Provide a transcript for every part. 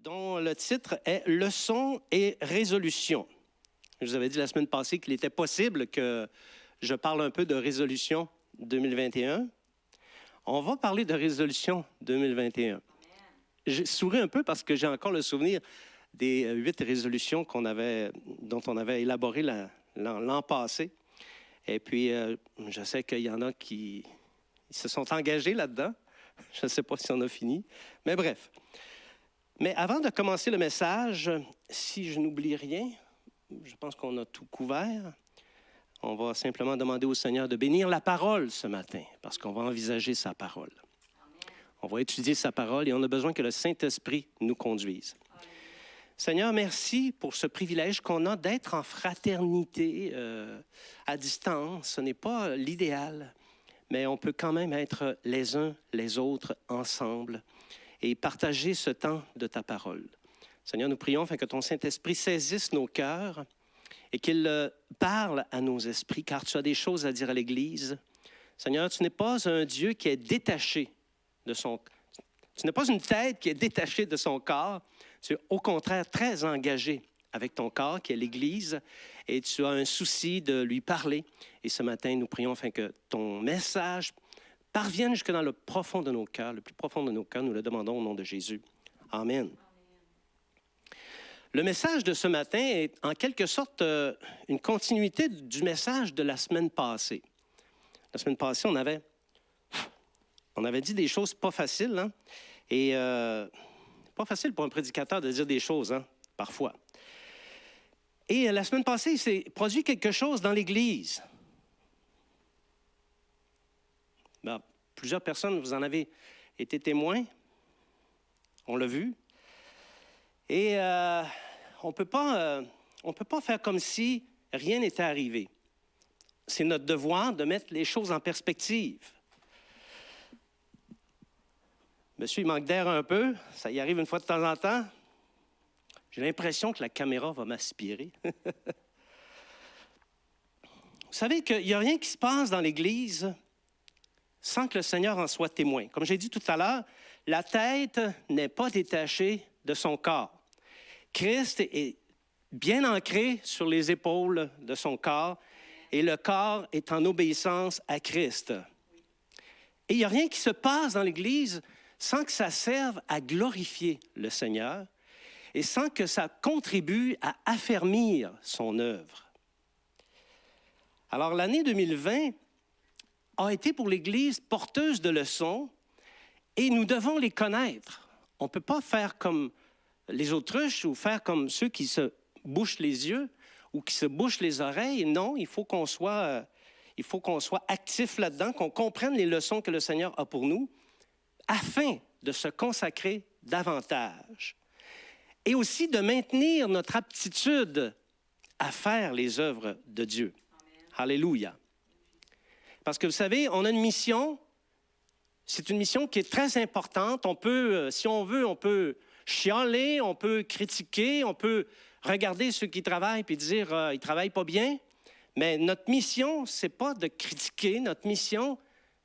dont le titre est « Leçons et résolutions ». Je vous avais dit la semaine passée qu'il était possible que je parle un peu de résolution 2021. On va parler de résolution 2021. Je souris un peu parce que j'ai encore le souvenir des 8 résolutions dont on avait élaboré l'an passé. Et puis, je sais qu'il y en a qui se sont engagés là-dedans. Je ne sais pas si on a fini, mais bref. Mais avant de commencer le message, si je n'oublie rien, je pense qu'on a tout couvert. On va simplement demander au Seigneur de bénir la parole ce matin, parce qu'on va envisager sa parole. Amen. On va étudier sa parole et on a besoin que le Saint-Esprit nous conduise. Amen. Seigneur, merci pour ce privilège qu'on a d'être en fraternité à distance. Ce n'est pas l'idéal, mais on peut quand même être les uns les autres ensemble et partager ce temps de ta parole. Seigneur, nous prions afin que ton Saint-Esprit saisisse nos cœurs et qu'il parle à nos esprits, car tu as des choses à dire à l'Église. Seigneur, tu n'es pas un Dieu qui est détaché de son... Tu n'es pas une tête qui est détachée de son corps. Tu es au contraire très engagé avec ton corps, qui est l'Église, et tu as un souci de lui parler. Et ce matin, nous prions afin que ton message parvienne jusque dans le profond de nos cœurs, le plus profond de nos cœurs. Nous le demandons au nom de Jésus. Amen. Le message de ce matin est en quelque sorte une continuité du message de la semaine passée. La semaine passée, on avait dit des choses pas faciles, hein? Et pas facile pour un prédicateur de dire des choses, hein? Parfois. Et la semaine passée, il s'est produit quelque chose dans l'Église. Ben, plusieurs personnes, vous en avez été témoins. On l'a vu. Et on ne peut pas faire comme si rien n'était arrivé. C'est notre devoir de mettre les choses en perspective. Monsieur, il manque d'air un peu. Ça y arrive une fois de temps en temps. J'ai l'impression que la caméra va m'aspirer. Vous savez qu'il n'y a rien qui se passe dans l'Église sans que le Seigneur en soit témoin. Comme j'ai dit tout à l'heure, la tête n'est pas détachée de son corps. Christ est bien ancré sur les épaules de son corps et le corps est en obéissance à Christ. Et il n'y a rien qui se passe dans l'Église sans que ça serve à glorifier le Seigneur et sans que ça contribue à affermir son œuvre. Alors, l'année 2020 a été pour l'Église porteuse de leçons et nous devons les connaître. On ne peut pas faire comme les autruches ou faire comme ceux qui se bouchent les yeux ou qui se bouchent les oreilles. Non, il faut qu'on soit actif là-dedans, qu'on comprenne les leçons que le Seigneur a pour nous afin de se consacrer davantage et aussi de maintenir notre aptitude à faire les œuvres de Dieu. Amen. Alléluia. Parce que vous savez, on a une mission, c'est une mission qui est très importante. On peut, si on veut, on peut chialer, on peut critiquer, on peut regarder ceux qui travaillent et dire ils ne travaillent pas bien. Mais notre mission, ce n'est pas de critiquer. Notre mission,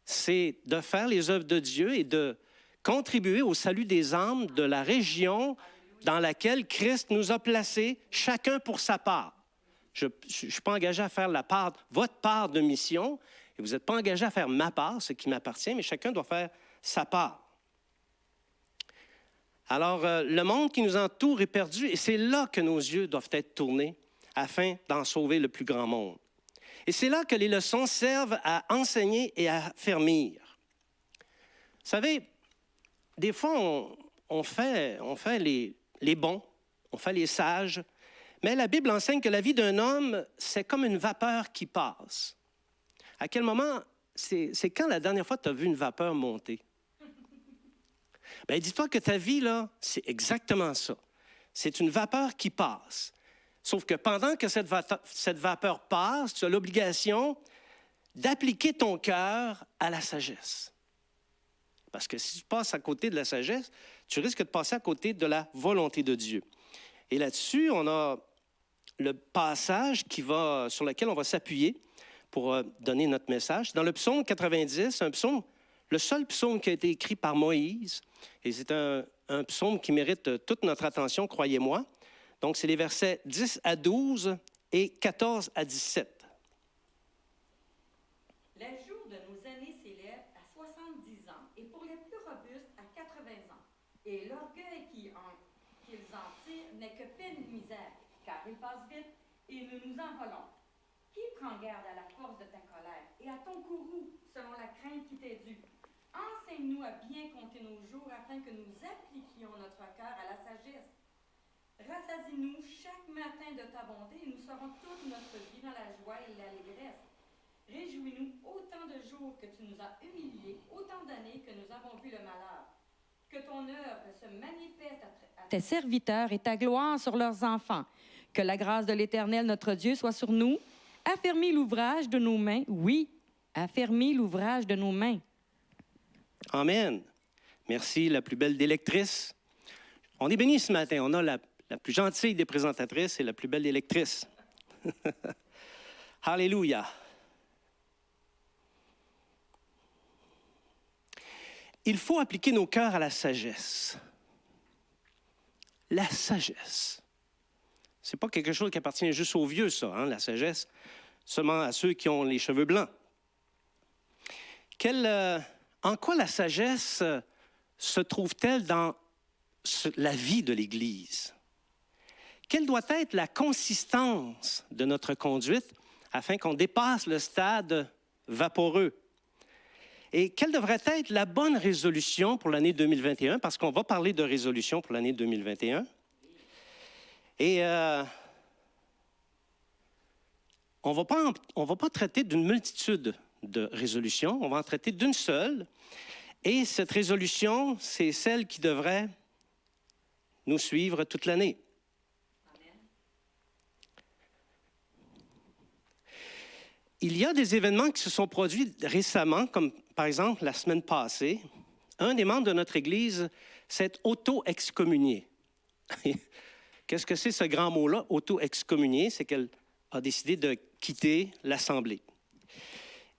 c'est de faire les œuvres de Dieu et de contribuer au salut des âmes de la région dans laquelle Christ nous a placés, chacun pour sa part. Je ne suis pas engagé à faire votre part de mission, et vous n'êtes pas engagé à faire ma part, ce qui m'appartient, mais chacun doit faire sa part. Alors, le monde qui nous entoure est perdu, et c'est là que nos yeux doivent être tournés afin d'en sauver le plus grand monde. Et c'est là que les leçons servent à enseigner et à affermir. Vous savez, des fois, on fait les bons, on fait les sages, mais la Bible enseigne que la vie d'un homme, c'est comme une vapeur qui passe. À quel moment, c'est quand la dernière fois tu as vu une vapeur monter? Bien, dis-toi que ta vie, là, c'est exactement ça. C'est une vapeur qui passe. Sauf que pendant que cette vapeur passe, tu as l'obligation d'appliquer ton cœur à la sagesse. Parce que si tu passes à côté de la sagesse, tu risques de passer à côté de la volonté de Dieu. Et là-dessus, on a le passage sur lequel on va s'appuyer pour donner notre message. Dans le psaume 90, le seul psaume qui a été écrit par Moïse, et c'est un un psaume qui mérite toute notre attention, croyez-moi. Donc, c'est les versets 10 à 12 et 14 à 17. Les jours de nos aînés s'élèvent à 70 ans et pour les plus robustes à 80 ans. Et l'orgueil qu'ils en tirent n'est que peine et misère, car ils passent vite et nous nous envolons. Qui prend garde à la force de ta colère et à ton courroux selon la crainte qui t'est due? Enseigne-nous à bien compter nos jours afin que nous appliquions notre cœur à la sagesse. Rassasie-nous chaque matin de ta bonté et nous serons toute notre vie dans la joie et l'allégresse. Réjouis-nous autant de jours que tu nous as humiliés, autant d'années que nous avons vu le malheur. Que ton œuvre se manifeste à tes serviteurs et ta gloire sur leurs enfants. Que la grâce de l'Éternel, notre Dieu, soit sur nous. Affermis l'ouvrage de nos mains. Oui, affermis l'ouvrage de nos mains. Amen. Merci, la plus belle des lectrices. On est bénis ce matin. On a la plus gentille des présentatrices et la plus belle des lectrices. Alléluia. Il faut appliquer nos cœurs à la sagesse. La sagesse. Ce n'est pas quelque chose qui appartient juste aux vieux, ça, hein, la sagesse, seulement à ceux qui ont les cheveux blancs. En quoi la sagesse se trouve-t-elle dans la vie de l'Église? Quelle doit être la consistance de notre conduite afin qu'on dépasse le stade vaporeux? Et quelle devrait être la bonne résolution pour l'année 2021? Parce qu'on va parler de résolution pour l'année 2021. Et on ne va pas traiter d'une multitude de résolutions, on va en traiter d'une seule. Et cette résolution, c'est celle qui devrait nous suivre toute l'année. Il y a des événements qui se sont produits récemment, comme par exemple la semaine passée. Un des membres de notre Église s'est auto-excommunié. Qu'est-ce que c'est ce grand mot-là, auto-excommunié? C'est qu'elle a décidé de quitter l'Assemblée.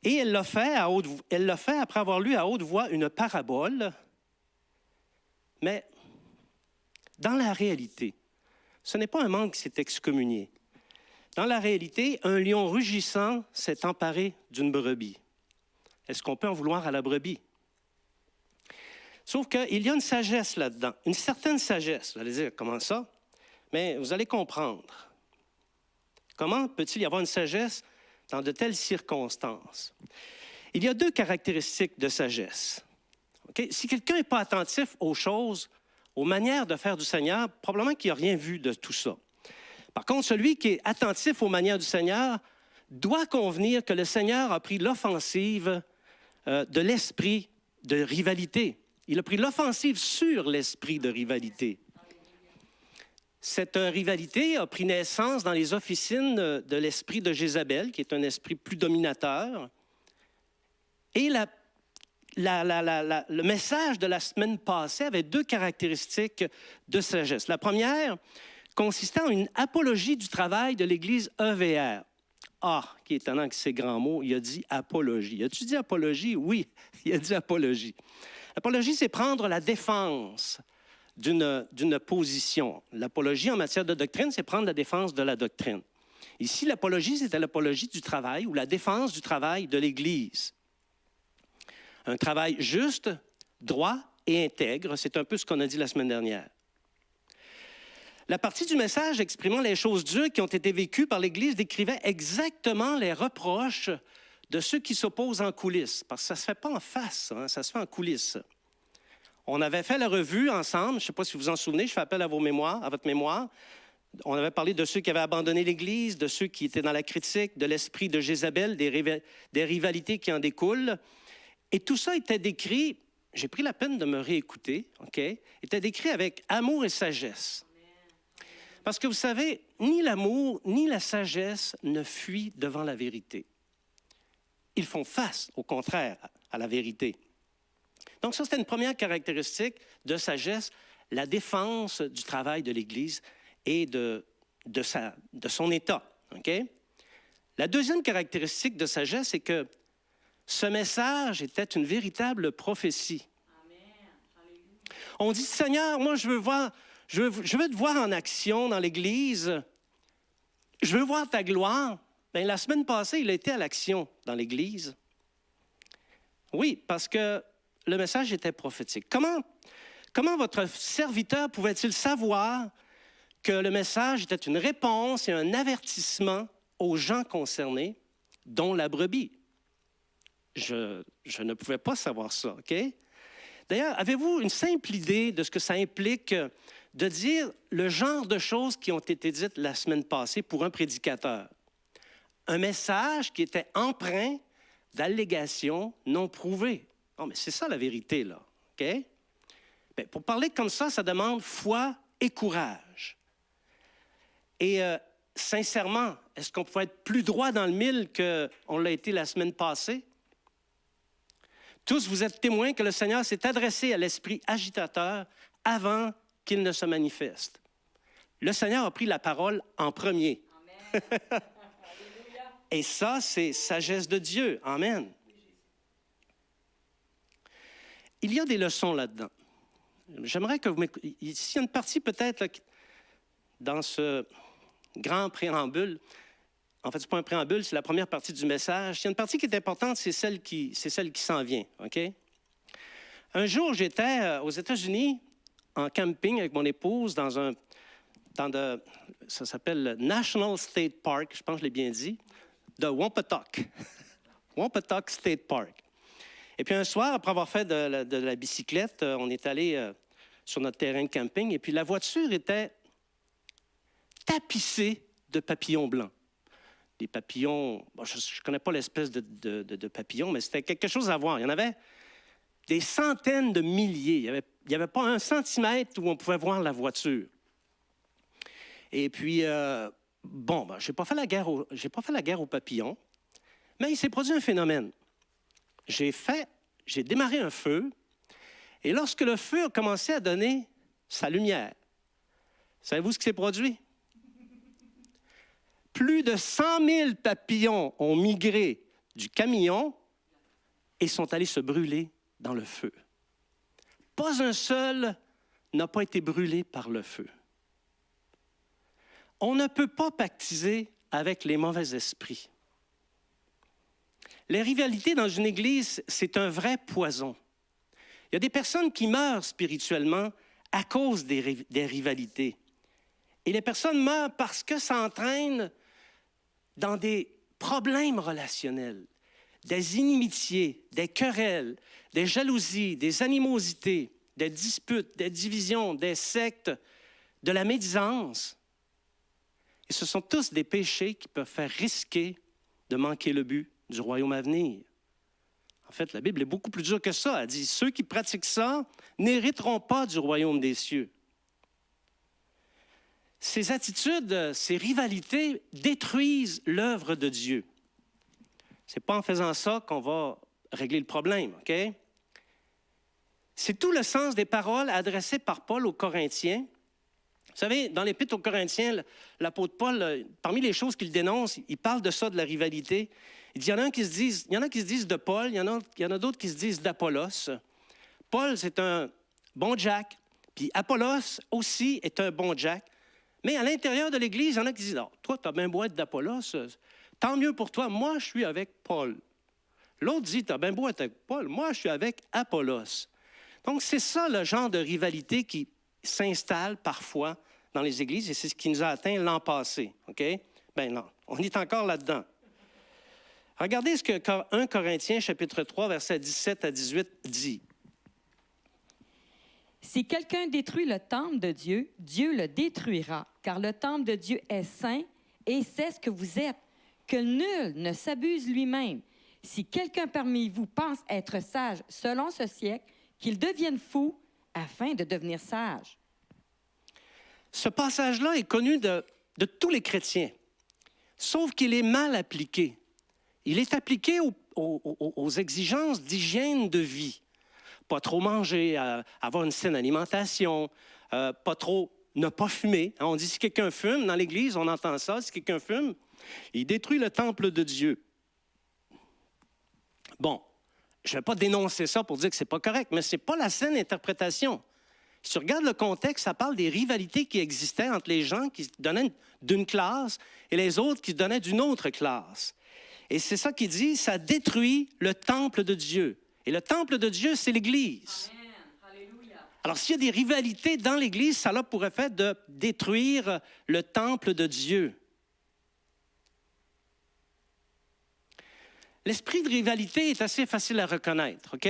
Et elle l'a fait après avoir lu à haute voix une parabole. Mais dans la réalité, ce n'est pas un membre qui s'est excommunié. Dans la réalité, un lion rugissant s'est emparé d'une brebis. Est-ce qu'on peut en vouloir à la brebis? Sauf qu'il y a une sagesse là-dedans, une certaine sagesse. Vous allez dire, comment ça? Mais vous allez comprendre. Comment peut-il y avoir une sagesse dans de telles circonstances? Il y a deux caractéristiques de sagesse. Okay? Si quelqu'un n'est pas attentif aux choses, aux manières de faire du Seigneur, probablement qu'il n'a rien vu de tout ça. Par contre, celui qui est attentif aux manières du Seigneur doit convenir que le Seigneur a pris l'offensive de l'esprit de rivalité. Il a pris l'offensive sur l'esprit de rivalité. Cette rivalité a pris naissance dans les officines de l'esprit de Jézabel, qui est un esprit plus dominateur. Et le message de la semaine passée avait deux caractéristiques de sagesse. La première consistait en une apologie du travail de l'Église EVR. Ah, qui est étonnant que ces grands mots, il a dit apologie. As-tu dit apologie? Oui, il a dit apologie. L'apologie, c'est prendre la défense d'une position. L'apologie en matière de doctrine, c'est prendre la défense de la doctrine. Ici, l'apologie, c'était l'apologie du travail ou la défense du travail de l'Église. Un travail juste, droit et intègre, c'est un peu ce qu'on a dit la semaine dernière. La partie du message exprimant les choses dures qui ont été vécues par l'Église décrivait exactement les reproches de ceux qui s'opposent en coulisses. Parce que ça ne se fait pas en face, hein, ça se fait en coulisses. On avait fait la revue ensemble, je ne sais pas si vous vous en souvenez, je fais appel à votre mémoire. On avait parlé de ceux qui avaient abandonné l'Église, de ceux qui étaient dans la critique, de l'esprit de Jézabel, des rivalités qui en découlent. Et tout ça était décrit, j'ai pris la peine de me réécouter, OK? Était décrit avec amour et sagesse. Parce que vous savez, ni l'amour ni la sagesse ne fuient devant la vérité. Ils font face, au contraire, à la vérité. Donc ça, c'était une première caractéristique de sagesse, la défense du travail de l'Église et de son état. Okay? La deuxième caractéristique de sagesse, c'est que ce message était une véritable prophétie. On dit, Seigneur, moi, je veux te voir en action dans l'Église. Je veux voir ta gloire. Bien, la semaine passée, il a été à l'action dans l'Église. Oui, parce que le message était prophétique. Comment votre serviteur pouvait-il savoir que le message était une réponse et un avertissement aux gens concernés, dont la brebis? Je ne pouvais pas savoir ça, OK? D'ailleurs, avez-vous une simple idée de ce que ça implique de dire le genre de choses qui ont été dites la semaine passée pour un prédicateur? Un message qui était empreint d'allégations non prouvées. Non, mais c'est ça la vérité, là, OK? Bien, pour parler comme ça demande foi et courage. Et sincèrement, est-ce qu'on pouvait être plus droit dans le mille qu'on l'a été la semaine passée? Tous, vous êtes témoins que le Seigneur s'est adressé à l'esprit agitateur avant qu'il ne se manifeste. Le Seigneur a pris la parole en premier. Amen. Et ça, c'est sagesse de Dieu. Amen. Il y a des leçons là-dedans. J'aimerais que vous m'écoutiez. Ici, il y a une partie peut-être là, dans ce grand préambule. En fait, ce n'est pas un préambule, c'est la première partie du message. Il y a une partie qui est importante, c'est celle qui s'en vient. OK? Un jour, j'étais aux États-Unis en camping avec mon épouse ça s'appelle le National State Park, je pense que je l'ai bien dit, de Wampatuck. Wampatuck State Park. Et puis un soir, après avoir fait de la bicyclette, on est allé sur notre terrain de camping et puis la voiture était tapissée de papillons blancs. Des papillons, bon, je ne connais pas l'espèce de papillons, mais c'était quelque chose à voir. Il y en avait des centaines de milliers. Il n'y avait pas un centimètre où on pouvait voir la voiture. Et puis, je n'ai pas fait la guerre aux papillons, mais il s'est produit un phénomène. J'ai démarré un feu, et lorsque le feu a commencé à donner sa lumière, savez-vous ce qui s'est produit? Plus de 100 000 papillons ont migré du camion et sont allés se brûler dans le feu. Pas un seul n'a pas été brûlé par le feu. On ne peut pas pactiser avec les mauvais esprits. Les rivalités dans une église, c'est un vrai poison. Il y a des personnes qui meurent spirituellement à cause des rivalités. Et les personnes meurent parce que ça entraîne dans des problèmes relationnels, des inimitiés, des querelles, des jalousies, des animosités, des disputes, des divisions, des sectes, de la médisance. Et ce sont tous des péchés qui peuvent faire risquer de manquer le but du royaume à venir. En fait, la Bible est beaucoup plus dure que ça. Elle dit, ceux qui pratiquent ça n'hériteront pas du royaume des cieux. Ces attitudes, ces rivalités détruisent l'œuvre de Dieu. Ce n'est pas en faisant ça qu'on va régler le problème, OK? C'est tout le sens des paroles adressées par Paul aux Corinthiens. Vous savez, dans l'Épître aux Corinthiens, l'apôtre Paul, parmi les choses qu'il dénonce, il parle de ça, de la rivalité. Il dit, il y en a qui se disent de Paul, il y en a d'autres qui se disent d'Apollos. Paul, c'est un bon Jack, puis Apollos aussi est un bon Jack. Mais à l'intérieur de l'Église, il y en a qui disent, « Toi, tu as bien beau être d'Apollos, tant mieux pour toi, moi, je suis avec Paul. » L'autre dit, « Tu as bien beau être avec Paul, moi, je suis avec Apollos. » Donc, c'est ça le genre de rivalité qui s'installe parfois dans les églises, et c'est ce qui nous a atteint l'an passé. OK? Bien non, on est encore là-dedans. Regardez ce que 1 Corinthiens, chapitre 3, versets 17 à 18 dit. Si quelqu'un détruit le temple de Dieu, Dieu le détruira, car le temple de Dieu est saint et c'est ce que vous êtes. Que nul ne s'abuse lui-même. Si quelqu'un parmi vous pense être sage selon ce siècle, qu'il devienne fou afin de devenir sage. Ce passage-là est connu de tous les chrétiens, sauf qu'il est mal appliqué. Il est appliqué aux exigences d'hygiène de vie. Pas trop manger, avoir une saine alimentation, pas trop ne pas fumer. On dit si quelqu'un fume, dans l'Église, on entend ça, si quelqu'un fume, il détruit le temple de Dieu. Bon, je ne vais pas dénoncer ça pour dire que ce n'est pas correct, mais ce n'est pas la saine interprétation. Si tu regardes le contexte, ça parle des rivalités qui existaient entre les gens qui se donnaient d'une classe et les autres qui se donnaient d'une autre classe. Et c'est ça qu'il dit, ça détruit le temple de Dieu. Et le temple de Dieu, c'est l'Église. Amen. Alléluia. Alors, s'il y a des rivalités dans l'Église, ça a pour effet de détruire le temple de Dieu. L'esprit de rivalité est assez facile à reconnaître, OK?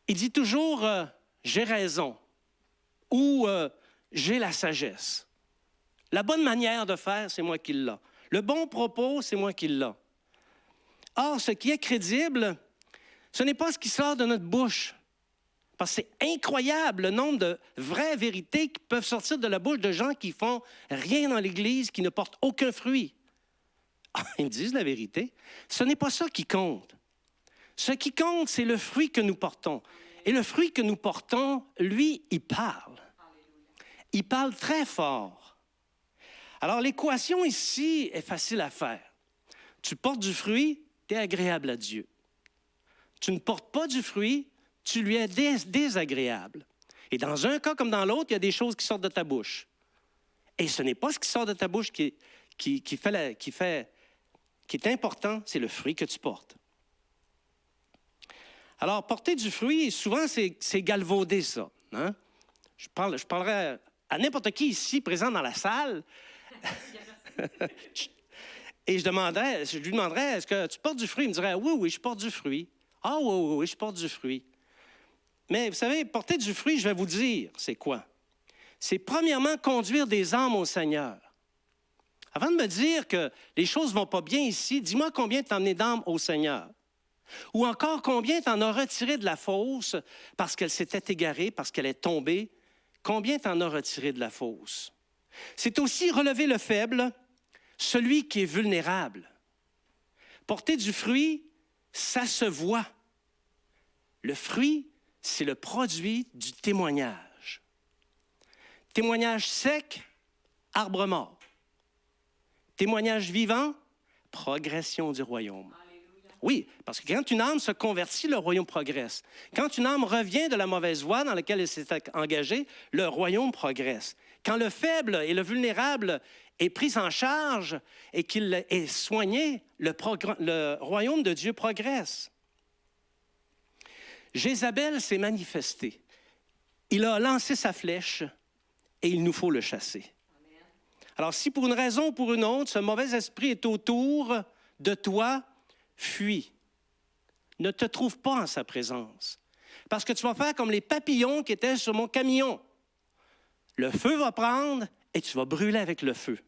Il dit toujours j'ai raison ou j'ai la sagesse. La bonne manière de faire, c'est moi qui l'ai. Le bon propos, c'est moi qui l'ai. Or, ce qui est crédible, ce n'est pas ce qui sort de notre bouche. Parce que c'est incroyable le nombre de vraies vérités qui peuvent sortir de la bouche de gens qui font rien dans l'Église, qui ne portent aucun fruit. Ah, ils me disent la vérité. Ce n'est pas ça qui compte. Ce qui compte, c'est le fruit que nous portons. Et le fruit que nous portons, lui, il parle. Il parle très fort. Alors, l'équation ici est facile à faire. Tu portes du fruit, tu es agréable à Dieu. Tu ne portes pas du fruit, tu lui es désagréable. Et dans un cas comme dans l'autre, il y a des choses qui sortent de ta bouche. Et ce n'est pas ce qui sort de ta bouche qui est important, c'est le fruit que tu portes. Alors, porter du fruit, souvent, c'est galvaudé, ça. Hein? Je parlerai à n'importe qui ici, présent dans la salle, et je lui demanderais, est-ce que tu portes du fruit? Il me dirait, oui, je porte du fruit. Ah oui, je porte du fruit. Mais vous savez, porter du fruit, je vais vous dire, c'est quoi? C'est premièrement conduire des âmes au Seigneur. Avant de me dire que les choses ne vont pas bien ici, dis-moi combien tu as emmené d'âmes au Seigneur. Ou encore combien tu en as retiré de la fosse parce qu'elle s'était égarée, parce qu'elle est tombée. Combien tu en as retiré de la fosse? C'est aussi relever le faible, celui qui est vulnérable. Porter du fruit, ça se voit. Le fruit, c'est le produit du témoignage. Témoignage sec, arbre mort. Témoignage vivant, progression du royaume. Alléluia. Oui, parce que quand une âme se convertit, le royaume progresse. Quand une âme revient de la mauvaise voie dans laquelle elle s'est engagée, le royaume progresse. Quand le faible et le vulnérable est pris en charge et qu'il est soigné, le royaume de Dieu progresse. Jézabel s'est manifesté. Il a lancé sa flèche et il nous faut le chasser. Amen. Alors, si pour une raison ou pour une autre, ce mauvais esprit est autour de toi, fuis. Ne te trouve pas en sa présence. Parce que tu vas faire comme les papillons qui étaient sur mon camion. Le feu va prendre et tu vas brûler avec le feu.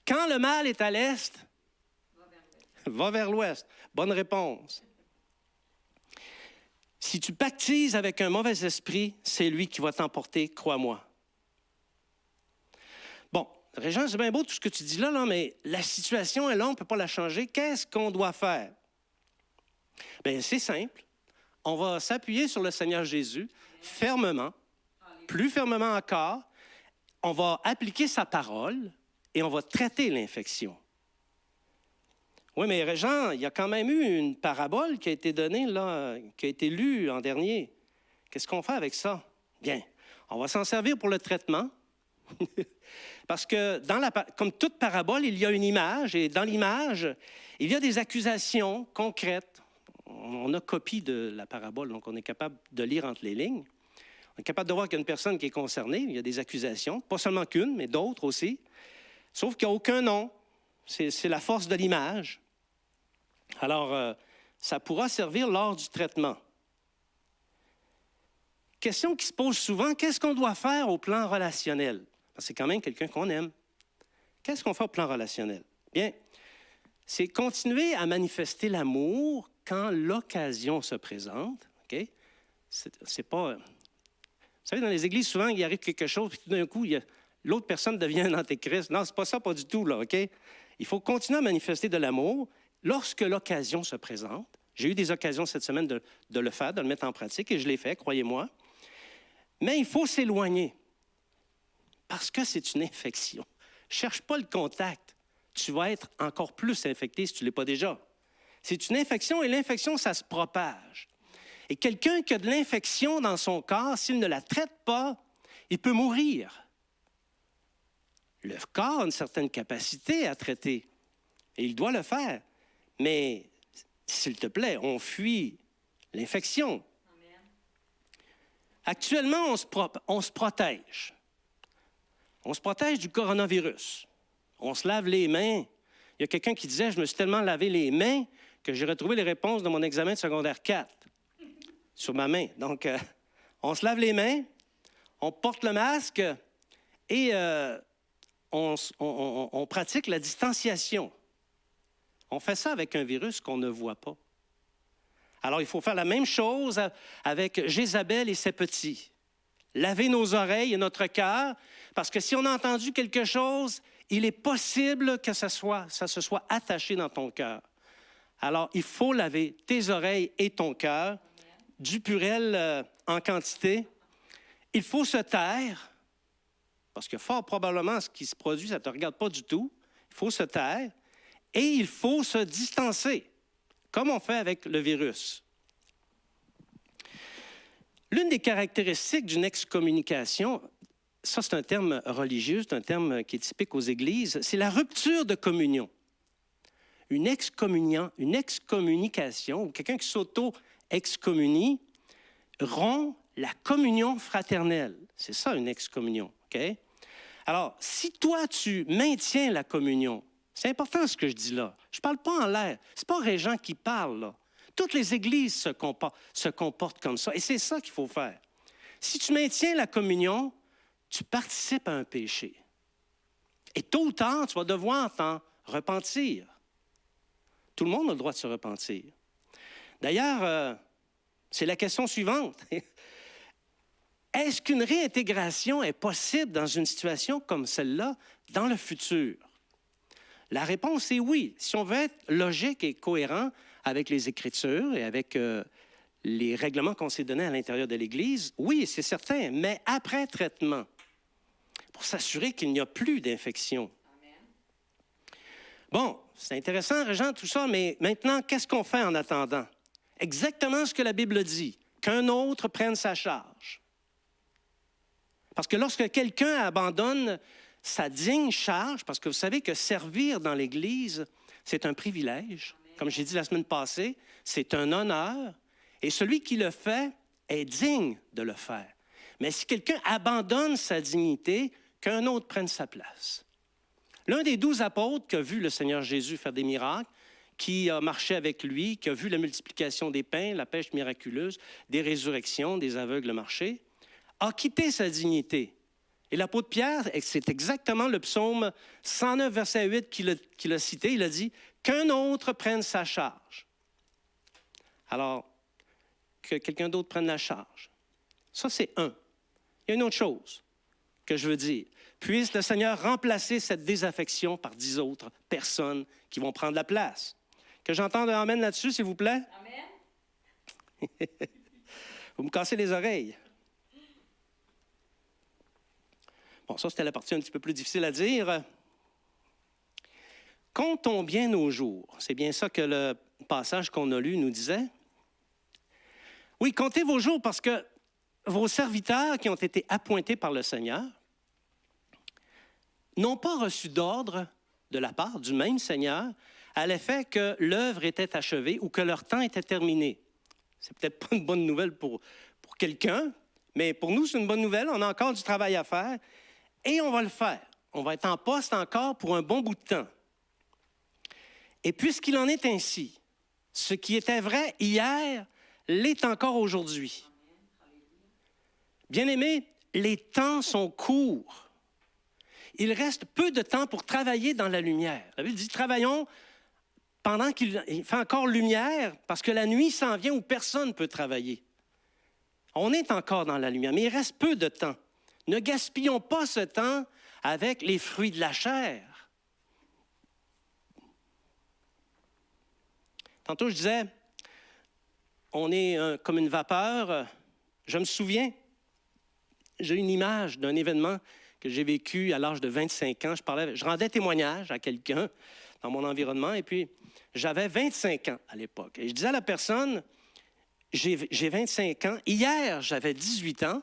Quand le mal est à l'est, va vers l'ouest. Bonne réponse. Si tu pactises avec un mauvais esprit, c'est lui qui va t'emporter, crois-moi. Bon, Régent, c'est bien beau tout ce que tu dis là, mais la situation est là, on ne peut pas la changer. Qu'est-ce qu'on doit faire? Bien, c'est simple. On va s'appuyer sur le Seigneur Jésus fermement, plus fermement encore. On va appliquer sa parole et on va traiter l'infection. Oui, mais Régent, il y a quand même eu une parabole qui a été donnée, là, qui a été lue en dernier. Qu'est-ce qu'on fait avec ça? Bien, on va s'en servir pour le traitement. Parce que, comme toute parabole, il y a une image, et dans l'image, il y a des accusations concrètes. On a copie de la parabole, donc on est capable de lire entre les lignes. On est capable de voir qu'il y a une personne qui est concernée, il y a des accusations, pas seulement qu'une, mais d'autres aussi. Sauf qu'il n'y a aucun nom. C'est la force de l'image. Alors, ça pourra servir lors du traitement. Question qui se pose souvent, qu'est-ce qu'on doit faire au plan relationnel? Parce que c'est quand même quelqu'un qu'on aime. Qu'est-ce qu'on fait au plan relationnel? Bien, c'est continuer à manifester l'amour quand l'occasion se présente. OK? C'est pas... Vous savez, dans les églises, souvent, il arrive quelque chose, puis tout d'un coup, l'autre personne devient un antéchrist. Non, c'est pas ça, pas du tout, là, OK? Il faut continuer à manifester de l'amour lorsque l'occasion se présente. J'ai eu des occasions cette semaine de le faire, de le mettre en pratique, et je l'ai fait, croyez-moi. Mais il faut s'éloigner, parce que c'est une infection. Cherche pas le contact. Tu vas être encore plus infecté si tu ne l'es pas déjà. C'est une infection, et l'infection, ça se propage. Et quelqu'un qui a de l'infection dans son corps, s'il ne la traite pas, il peut mourir. Le corps a une certaine capacité à traiter, et il doit le faire. Mais, s'il te plaît, on fuit l'infection. Amen. Actuellement, on se protège. On se protège du coronavirus. On se lave les mains. Il y a quelqu'un qui disait, je me suis tellement lavé les mains que j'ai retrouvé les réponses de mon examen de secondaire 4 sur ma main. Donc, on se lave les mains, on porte le masque et on pratique la distanciation. On fait ça avec un virus qu'on ne voit pas. Alors, il faut faire la même chose avec Jézabel et ses petits. Laver nos oreilles et notre cœur, parce que si on a entendu quelque chose, il est possible que ça se soit attaché dans ton cœur. Alors, il faut laver tes oreilles et ton cœur, du Purel en quantité. Il faut se taire, parce que fort probablement, ce qui se produit, ça ne te regarde pas du tout. Il faut se taire et il faut se distancer, comme on fait avec le virus. L'une des caractéristiques d'une excommunication, ça c'est un terme religieux, c'est un terme qui est typique aux églises, c'est la rupture de communion. Une excommunication, ou quelqu'un qui s'auto-excommunie, rompt la communion fraternelle. C'est ça, une excommunion. Okay? Alors, si toi, tu maintiens la communion, c'est important ce que je dis là. Je ne parle pas en l'air. Ce n'est pas Régent qui parle, là. Toutes les églises se comportent comme ça. Et c'est ça qu'il faut faire. Si tu maintiens la communion, tu participes à un péché. Et tôt ou tard, tu vas devoir t'en repentir. Tout le monde a le droit de se repentir. D'ailleurs, c'est la question suivante. Est-ce qu'une réintégration est possible dans une situation comme celle-là dans le futur? La réponse est oui. Si on veut être logique et cohérent avec les Écritures et avec les règlements qu'on s'est donnés à l'intérieur de l'Église, oui, c'est certain, mais après traitement, pour s'assurer qu'il n'y a plus d'infection. Bon, c'est intéressant, Régent, tout ça, mais maintenant, qu'est-ce qu'on fait en attendant? Exactement ce que la Bible dit, qu'un autre prenne sa charge. Parce que lorsque quelqu'un abandonne sa digne charge, parce que vous savez que servir dans l'Église, c'est un privilège. Comme j'ai dit la semaine passée, c'est un honneur. Et celui qui le fait est digne de le faire. Mais si quelqu'un abandonne sa dignité, qu'un autre prenne sa place. L'un des 12 apôtres qui a vu le Seigneur Jésus faire des miracles, qui a marché avec lui, qui a vu la multiplication des pains, la pêche miraculeuse, des résurrections, des aveugles marcher, a quitté sa dignité. Et l'apôtre Pierre, c'est exactement le psaume 109, verset 8 qu'il a cité. Il a dit « Qu'un autre prenne sa charge. » Alors, que quelqu'un d'autre prenne la charge. Ça, c'est un. Il y a une autre chose que je veux dire. Puisse le Seigneur remplacer cette désaffection par 10 autres personnes qui vont prendre la place. Que j'entende un amen là-dessus, s'il vous plaît? Amen. Vous me cassez les oreilles. Bon, ça, c'était la partie un petit peu plus difficile à dire. Comptons bien nos jours. C'est bien ça que le passage qu'on a lu nous disait. Oui, comptez vos jours parce que vos serviteurs qui ont été appointés par le Seigneur n'ont pas reçu d'ordre de la part du même Seigneur à l'effet que l'œuvre était achevée ou que leur temps était terminé. C'est peut-être pas une bonne nouvelle pour quelqu'un, mais pour nous, c'est une bonne nouvelle. On a encore du travail à faire et on va le faire. On va être en poste encore pour un bon bout de temps. Et puisqu'il en est ainsi, ce qui était vrai hier l'est encore aujourd'hui. Bien-aimés, les temps sont courts. Il reste peu de temps pour travailler dans la lumière. La Bible dit, travaillons pendant qu'il fait encore lumière, parce que la nuit s'en vient où personne ne peut travailler. On est encore dans la lumière, mais il reste peu de temps. Ne gaspillons pas ce temps avec les fruits de la chair. Tantôt, je disais, on est comme une vapeur. Je me souviens, j'ai une image d'un événement que j'ai vécu à l'âge de 25 ans. Je rendais témoignage à quelqu'un dans mon environnement, et puis j'avais 25 ans à l'époque. Et je disais à la personne, j'ai 25 ans. Hier, j'avais 18 ans.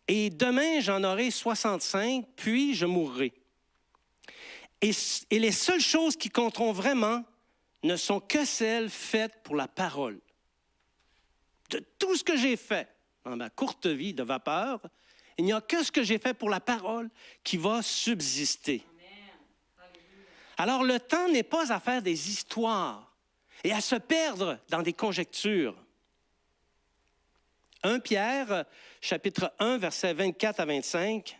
Et demain, j'en aurai 65, puis je mourrai. Et les seules choses qui compteront vraiment ne sont que celles faites pour la parole. De tout ce que j'ai fait dans ma courte vie de vapeur, il n'y a que ce que j'ai fait pour la parole qui va subsister. Alors, le temps n'est pas à faire des histoires et à se perdre dans des conjectures. 1 Pierre, chapitre 1, versets 24 à 25.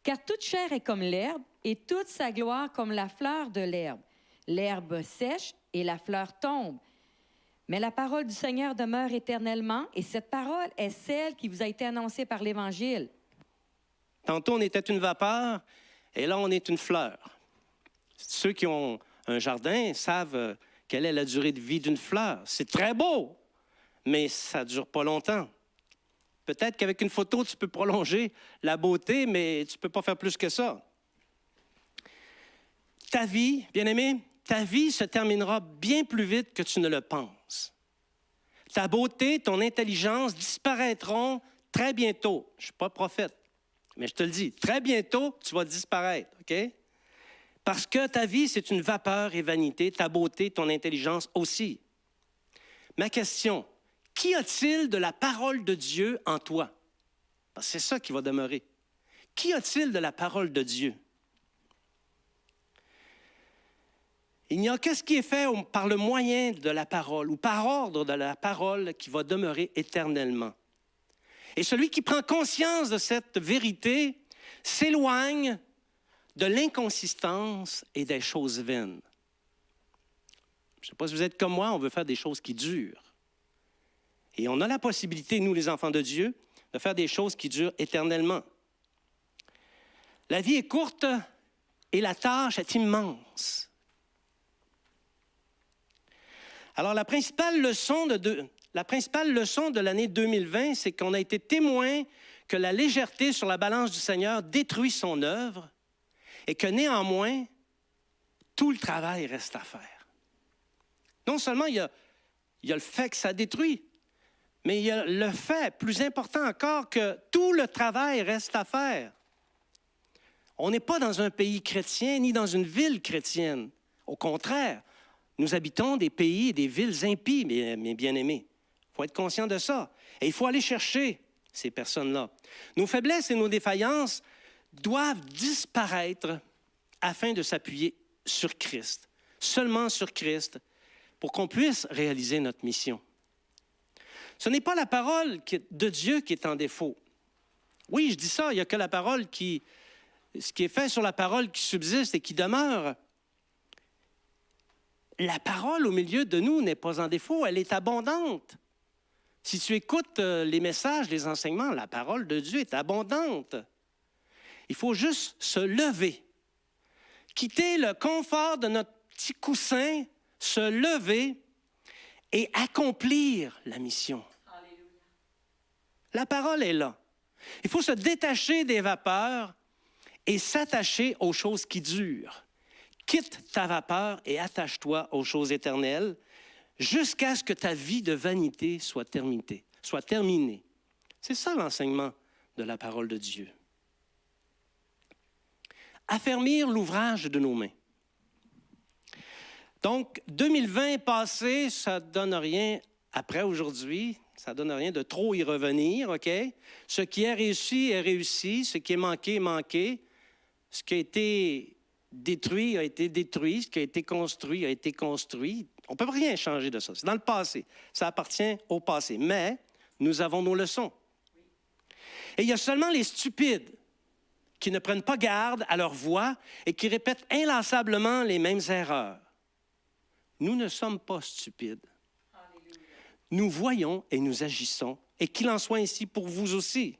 Car toute chair est comme l'herbe, et toute sa gloire comme la fleur de l'herbe. L'herbe sèche et la fleur tombe. Mais la parole du Seigneur demeure éternellement, et cette parole est celle qui vous a été annoncée par l'Évangile. Tantôt, on était une vapeur, et là, on est une fleur. Ceux qui ont un jardin savent quelle est la durée de vie d'une fleur. C'est très beau, mais ça ne dure pas longtemps. Peut-être qu'avec une photo, tu peux prolonger la beauté, mais tu ne peux pas faire plus que ça. Ta vie, bien-aimé, ta vie se terminera bien plus vite que tu ne le penses. Ta beauté, ton intelligence disparaîtront très bientôt. Je ne suis pas prophète, mais je te le dis, très bientôt, tu vas disparaître, OK? Parce que ta vie, c'est une vapeur et vanité, ta beauté, ton intelligence aussi. Ma question, qu'y a-t-il de la parole de Dieu en toi? Parce que c'est ça qui va demeurer. Qu'y a-t-il de la parole de Dieu? Il n'y a que ce qui est fait par le moyen de la parole ou par ordre de la parole qui va demeurer éternellement. Et celui qui prend conscience de cette vérité s'éloigne de l'inconsistance et des choses vaines. Je ne sais pas si vous êtes comme moi, on veut faire des choses qui durent. Et on a la possibilité, nous les enfants de Dieu, de faire des choses qui durent éternellement. La vie est courte et la tâche est immense. Alors, la principale leçon de l'année 2020, c'est qu'on a été témoin que la légèreté sur la balance du Seigneur détruit son œuvre et que néanmoins, tout le travail reste à faire. Non seulement il y a le fait que ça détruit, mais il y a le fait, plus important encore, que tout le travail reste à faire. On n'est pas dans un pays chrétien ni dans une ville chrétienne. Au contraire, nous habitons des pays et des villes impies, mes bien-aimés. Il faut être conscient de ça. Et il faut aller chercher ces personnes-là. Nos faiblesses et nos défaillances doivent disparaître afin de s'appuyer sur Christ, seulement sur Christ, pour qu'on puisse réaliser notre mission. Ce n'est pas la parole de Dieu qui est en défaut. Oui, je dis ça, il n'y a que la parole ce qui est fait sur la parole qui subsiste et qui demeure. La parole au milieu de nous n'est pas en défaut, elle est abondante. Si tu écoutes les messages, les enseignements, la parole de Dieu est abondante. Il faut juste se lever, quitter le confort de notre petit coussin, se lever et accomplir la mission. Alléluia. La parole est là. Il faut se détacher des vapeurs et s'attacher aux choses qui durent. Quitte ta vapeur et attache-toi aux choses éternelles jusqu'à ce que ta vie de vanité soit terminée. C'est ça l'enseignement de la parole de Dieu. Affermir l'ouvrage de nos mains. Donc, 2020 passé, ça ne donne rien après aujourd'hui, ça ne donne rien de trop y revenir, OK? Ce qui est réussi est réussi, ce qui est manqué est manqué, ce qui a été détruit a été détruit, ce qui a été construit a été construit. On ne peut rien changer de ça, c'est dans le passé, ça appartient au passé, mais nous avons nos leçons. Et il y a seulement les stupides qui ne prennent pas garde à leur voix et qui répètent inlassablement les mêmes erreurs. Nous ne sommes pas stupides. Alléluia. Nous voyons et nous agissons, et qu'il en soit ainsi pour vous aussi.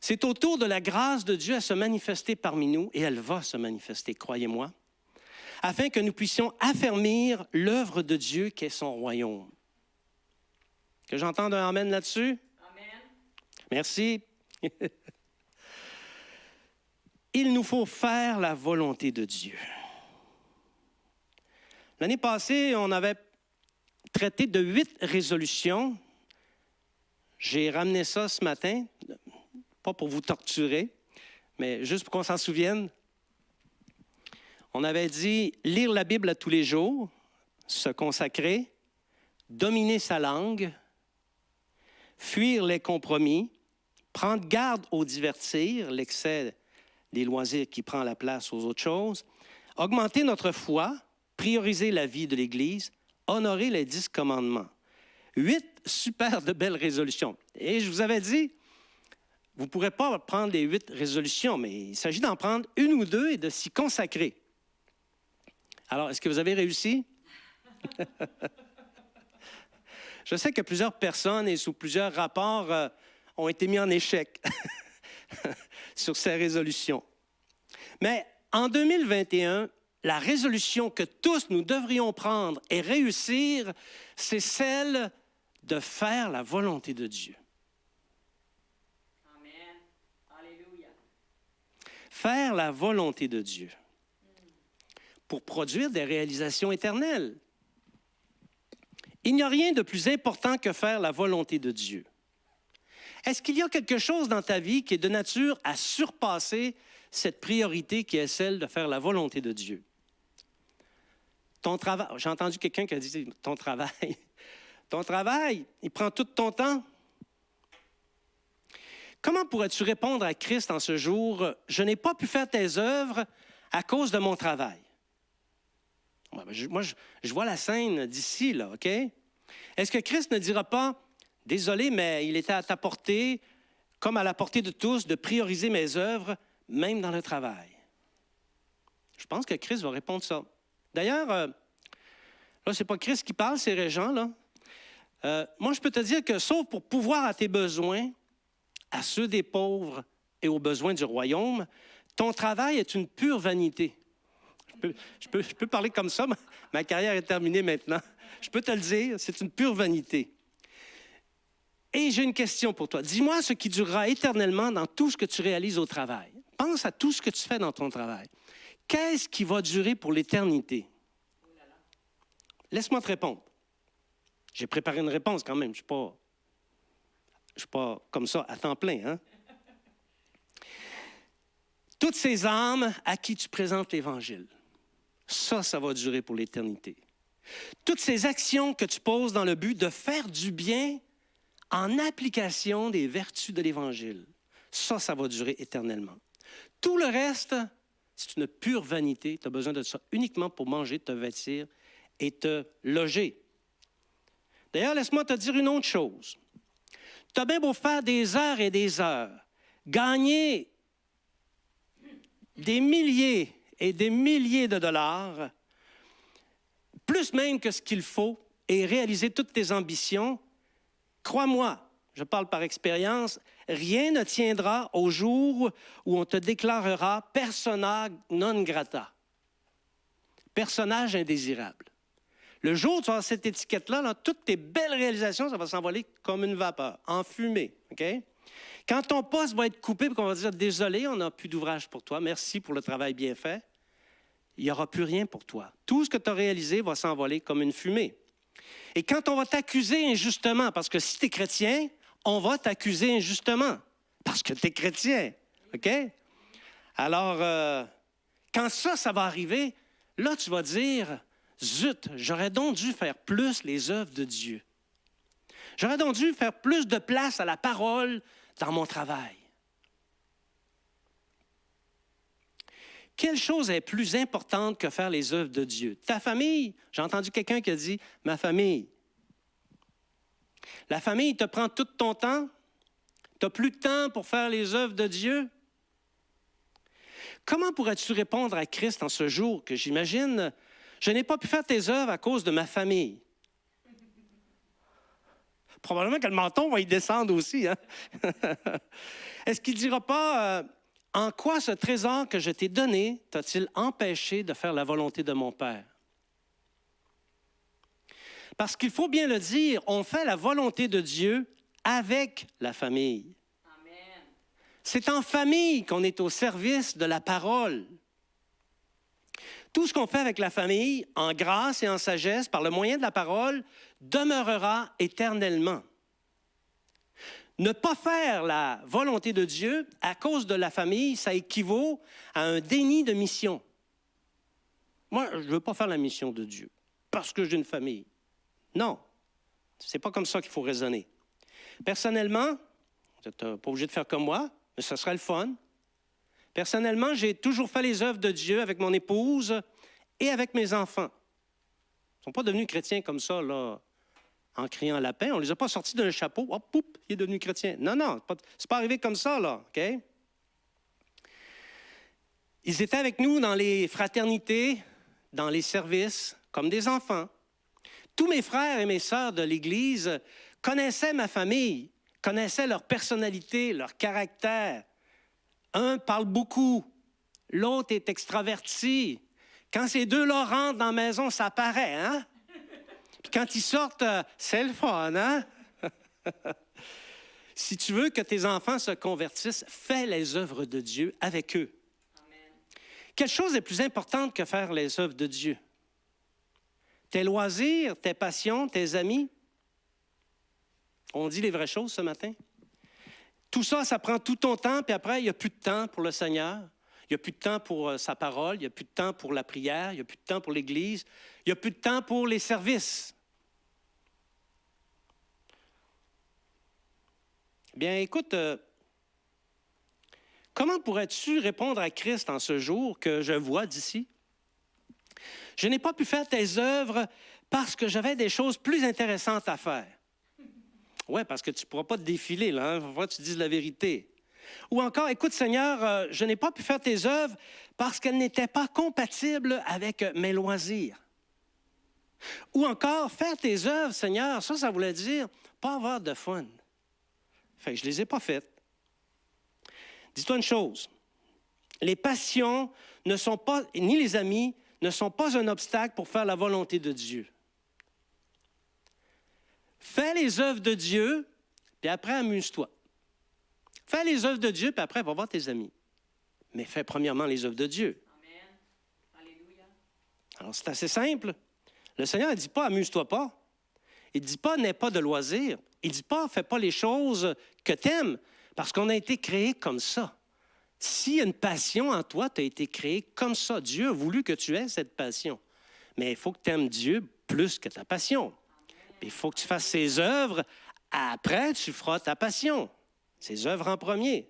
C'est au tour de la grâce de Dieu à se manifester parmi nous, et elle va se manifester, croyez-moi, afin que nous puissions affermir l'œuvre de Dieu qui est son royaume. Que j'entende un amen là-dessus? Amen. Merci. Il nous faut faire la volonté de Dieu. L'année passée, on avait traité de 8 résolutions. J'ai ramené ça ce matin, pas pour vous torturer, mais juste pour qu'on s'en souvienne. On avait dit lire la Bible à tous les jours, se consacrer, dominer sa langue, fuir les compromis, prendre garde au divertir, l'excès des loisirs qui prend la place aux autres choses, augmenter notre foi, prioriser la vie de l'Église, honorer les 10 commandements. 8 super de belles résolutions. Et je vous avais dit, vous ne pourrez pas prendre les 8 résolutions, mais il s'agit d'en prendre une ou deux et de s'y consacrer. Alors, est-ce que vous avez réussi? Je sais que plusieurs personnes et sous plusieurs rapports ont été mis en échec sur ces résolutions. Mais en 2021, la résolution que tous nous devrions prendre et réussir, c'est celle de faire la volonté de Dieu. Amen. Alléluia. Faire la volonté de Dieu pour produire des réalisations éternelles. Il n'y a rien de plus important que faire la volonté de Dieu. Est-ce qu'il y a quelque chose dans ta vie qui est de nature à surpasser cette priorité qui est celle de faire la volonté de Dieu? Ton travail, j'ai entendu quelqu'un qui a dit « ton travail ». Ton travail, il prend tout ton temps. Comment pourrais-tu répondre à Christ en ce jour « Je n'ai pas pu faire tes œuvres à cause de mon travail ». Moi, je vois la scène d'ici, là, OK? Est-ce que Christ ne dira pas « Désolé, mais il était à ta portée, comme à la portée de tous, de prioriser mes œuvres, même dans le travail ». Je pense que Christ va répondre ça. D'ailleurs, là, ce n'est pas Christ qui parle, c'est Régent, là. Moi, je peux te dire que, sauf pour pouvoir à tes besoins, à ceux des pauvres et aux besoins du royaume, ton travail est une pure vanité. Je peux parler comme ça, ma carrière est terminée maintenant. Je peux te le dire, c'est une pure vanité. Et j'ai une question pour toi. Dis-moi ce qui durera éternellement dans tout ce que tu réalises au travail. Pense à tout ce que tu fais dans ton travail. Qu'est-ce qui va durer pour l'éternité? Laisse-moi te répondre. J'ai préparé une réponse quand même. Je ne suis pas comme ça à temps plein. Hein? Toutes ces âmes à qui tu présentes l'Évangile, ça va durer pour l'éternité. Toutes ces actions que tu poses dans le but de faire du bien en application des vertus de l'Évangile, ça va durer éternellement. Tout le reste, c'est une pure vanité. Tu as besoin de ça uniquement pour manger, te vêtir et te loger. D'ailleurs, laisse-moi te dire une autre chose. Tu as bien beau faire des heures et des heures, gagner des milliers et des milliers de dollars, plus même que ce qu'il faut, et réaliser toutes tes ambitions, crois-moi, je parle par expérience, rien ne tiendra au jour où on te déclarera persona non grata, personnage indésirable. Le jour où tu as cette étiquette-là, toutes tes belles réalisations, ça va s'envoler comme une vapeur, en fumée. Okay? Quand ton poste va être coupé et qu'on va dire « Désolé, on n'a plus d'ouvrage pour toi, merci pour le travail bien fait », il n'y aura plus rien pour toi. Tout ce que tu as réalisé va s'envoler comme une fumée. Et quand on va t'accuser injustement, parce que si tu es chrétien, on va t'accuser injustement, parce que tu es chrétien. OK? Alors, quand ça va arriver, là, tu vas dire « Zut, j'aurais donc dû faire plus les œuvres de Dieu. J'aurais donc dû faire plus de place à la parole dans mon travail. » Quelle chose est plus importante que faire les œuvres de Dieu? Ta famille? J'ai entendu quelqu'un qui a dit « ma famille ». La famille te prend tout ton temps? Tu n'as plus de temps pour faire les œuvres de Dieu? Comment pourrais-tu répondre à Christ en ce jour que j'imagine « Je n'ai pas pu faire tes œuvres à cause de ma famille ». Probablement que le menton va y descendre aussi. Hein? Est-ce qu'il ne dira pas en quoi ce trésor que je t'ai donné t'a-t-il empêché de faire la volonté de mon Père? Parce qu'il faut bien le dire, on fait la volonté de Dieu avec la famille. Amen. C'est en famille qu'on est au service de la parole. Tout ce qu'on fait avec la famille, en grâce et en sagesse, par le moyen de la parole, demeurera éternellement. Ne pas faire la volonté de Dieu à cause de la famille, ça équivaut à un déni de mission. Moi, je ne veux pas faire la mission de Dieu parce que j'ai une famille. Non, ce n'est pas comme ça qu'il faut raisonner. Personnellement, vous n'êtes pas obligé de faire comme moi, mais ce serait le fun. Personnellement, j'ai toujours fait les œuvres de Dieu avec mon épouse et avec mes enfants. Ils ne sont pas devenus chrétiens comme ça, là, en criant lapin. On ne les a pas sortis d'un chapeau. Hop, poup, il est devenu chrétien. Non, non, c'est pas arrivé comme ça, là, OK? Ils étaient avec nous dans les fraternités, dans les services, comme des enfants. Tous mes frères et mes sœurs de l'Église connaissaient ma famille, connaissaient leur personnalité, leur caractère. Un parle beaucoup, l'autre est extraverti. Quand ces deux-là rentrent dans la maison, ça paraît, hein? Puis quand ils sortent, c'est le fun, hein? Si tu veux que tes enfants se convertissent, fais les œuvres de Dieu avec eux. Amen. Quelle chose est plus importante que faire les œuvres de Dieu? Tes loisirs, tes passions, tes amis? On dit les vraies choses ce matin? Tout ça, ça prend tout ton temps, puis après, il n'y a plus de temps pour le Seigneur. Il n'y a plus de temps pour sa parole, il n'y a plus de temps pour la prière, il n'y a plus de temps pour l'Église, il n'y a plus de temps pour les services. Bien, écoute, comment pourrais-tu répondre à Christ en ce jour que je vois d'ici? Je n'ai pas pu faire tes œuvres parce que j'avais des choses plus intéressantes à faire. Oui, parce que tu ne pourras pas te défiler, là. Il faut que tu dises la vérité. Ou encore, écoute, Seigneur, je n'ai pas pu faire tes œuvres parce qu'elles n'étaient pas compatibles avec mes loisirs. Ou encore, faire tes œuvres, Seigneur, ça voulait dire pas avoir de fun. Fait que je ne les ai pas faites. Dis-toi une chose, les passions ne sont pas, ni les amis, ne sont pas un obstacle pour faire la volonté de Dieu. Fais les œuvres de Dieu, puis après, amuse-toi. Fais les œuvres de Dieu, puis après, va voir tes amis. Mais fais premièrement les œuvres de Dieu. Amen. Alléluia. Alors, c'est assez simple. Le Seigneur ne dit pas « amuse-toi pas ». Il ne dit pas « n'aie pas de loisirs ». Il ne dit pas « fais pas les choses que tu aimes », parce qu'on a été créé comme ça. S'il y a une passion en toi, tu as été créé comme ça. Dieu a voulu que tu aies cette passion. Mais il faut que tu aimes Dieu plus que ta passion. Puis il faut que tu fasses ses œuvres. Après, tu feras ta passion. Ses œuvres en premier.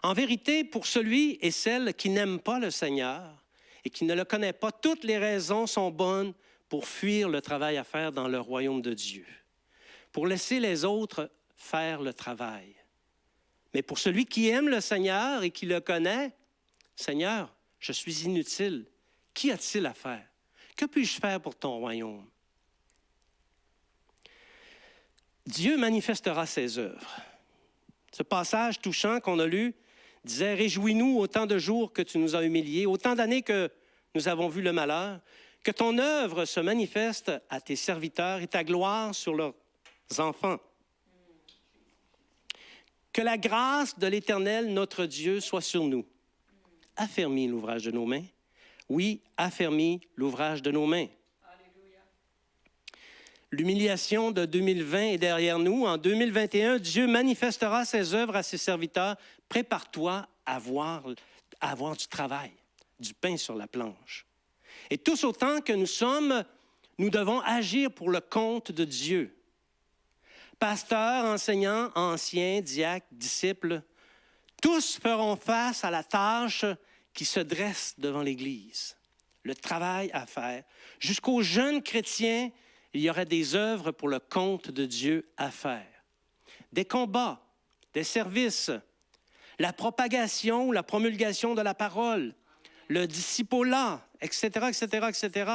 En vérité, pour celui et celle qui n'aiment pas le Seigneur et qui ne le connaît pas, toutes les raisons sont bonnes pour fuir le travail à faire dans le royaume de Dieu, pour laisser les autres faire le travail. Mais pour celui qui aime le Seigneur et qui le connaît, « Seigneur, je suis inutile. Qu'y a-t-il à faire? Que puis-je faire pour ton royaume? » Dieu manifestera ses œuvres. Ce passage touchant qu'on a lu disait « Réjouis-nous autant de jours que tu nous as humiliés, autant d'années que nous avons vu le malheur, que ton œuvre se manifeste à tes serviteurs et ta gloire sur leurs enfants. Que la grâce de l'Éternel, notre Dieu, soit sur nous. Affermis l'ouvrage de nos mains. Oui, affermis l'ouvrage de nos mains. » L'humiliation de 2020 est derrière nous. En 2021, Dieu manifestera ses œuvres à ses serviteurs. Prépare-toi à avoir du travail, du pain sur la planche. Et tous autant que nous sommes, nous devons agir pour le compte de Dieu. Pasteurs, enseignants, anciens, diacres, disciples, tous feront face à la tâche qui se dresse devant l'Église. Le travail à faire. Jusqu'aux jeunes chrétiens, il y aurait des œuvres pour le compte de Dieu à faire. Des combats, des services, la propagation ou la promulgation de la parole, le discipolat, etc., etc., etc.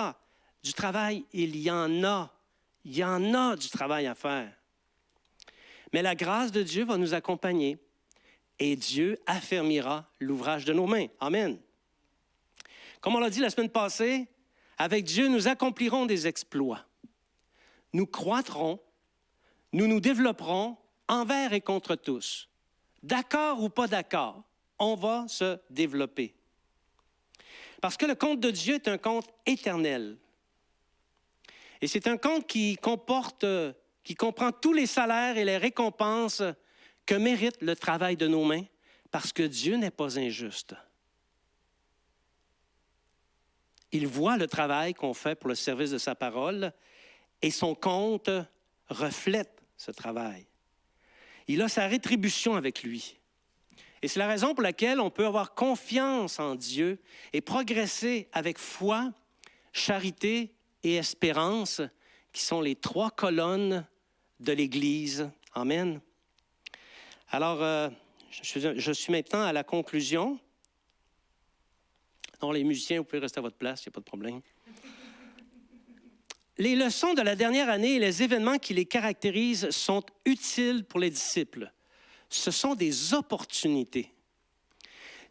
Du travail, il y en a. Il y en a du travail à faire. Mais la grâce de Dieu va nous accompagner et Dieu affermira l'ouvrage de nos mains. Amen. Comme on l'a dit la semaine passée, avec Dieu, nous accomplirons des exploits. Nous croîtrons, nous nous développerons envers et contre tous. D'accord ou pas d'accord, on va se développer. Parce que le compte de Dieu est un compte éternel. Et c'est un compte qui comprend tous les salaires et les récompenses que mérite le travail de nos mains, parce que Dieu n'est pas injuste. Il voit le travail qu'on fait pour le service de sa parole et son compte reflète ce travail. Il a sa rétribution avec lui. Et c'est la raison pour laquelle on peut avoir confiance en Dieu et progresser avec foi, charité et espérance, qui sont les 3 colonnes de l'Église. Amen. Alors, je suis maintenant à la conclusion. Non, les musiciens, vous pouvez rester à votre place, il n'y a pas de problème. Les leçons de la dernière année et les événements qui les caractérisent sont utiles pour les disciples. Ce sont des opportunités.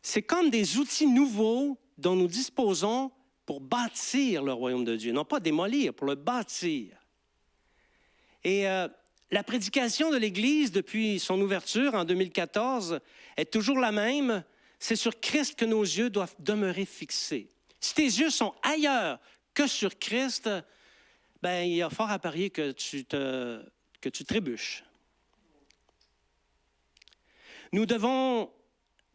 C'est comme des outils nouveaux dont nous disposons pour bâtir le royaume de Dieu. Non pas démolir, pour le bâtir. Et la prédication de l'Église depuis son ouverture en 2014 est toujours la même. C'est sur Christ que nos yeux doivent demeurer fixés. Si tes yeux sont ailleurs que sur Christ, ben, il y a fort à parier que tu trébuches. Nous devons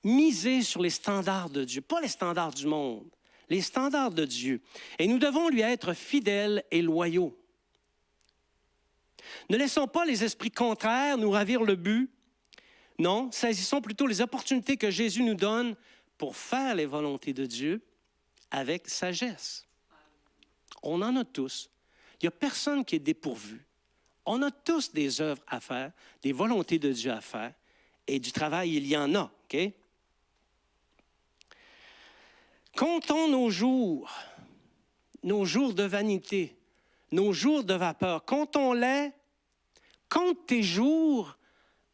miser sur les standards de Dieu, pas les standards du monde, les standards de Dieu. Et nous devons lui être fidèles et loyaux. Ne laissons pas les esprits contraires nous ravir le but. Non, saisissons plutôt les opportunités que Jésus nous donne pour faire les volontés de Dieu avec sagesse. On en a tous. Il n'y a personne qui est dépourvu. On a tous des œuvres à faire, des volontés de Dieu à faire, et du travail, il y en a. OK? Comptons nos jours de vanité, nos jours de vapeur. Comptons-les. Compte tes jours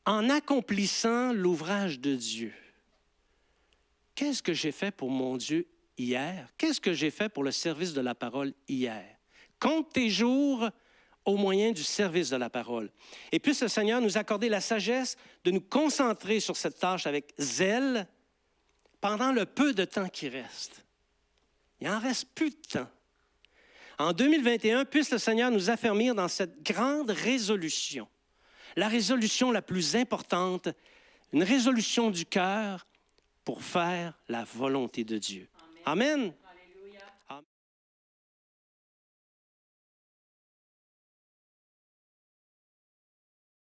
en accomplissant l'ouvrage de Dieu. Qu'est-ce que j'ai fait pour mon Dieu hier? Qu'est-ce que j'ai fait pour le service de la parole hier? Compte tes jours au moyen du service de la parole. Et puisse le Seigneur nous accorder la sagesse de nous concentrer sur cette tâche avec zèle pendant le peu de temps qui reste. Il n'en reste plus de temps. En 2021, puisse le Seigneur nous affermir dans cette grande résolution, la résolution la plus importante, une résolution du cœur pour faire la volonté de Dieu. Amen. Amen.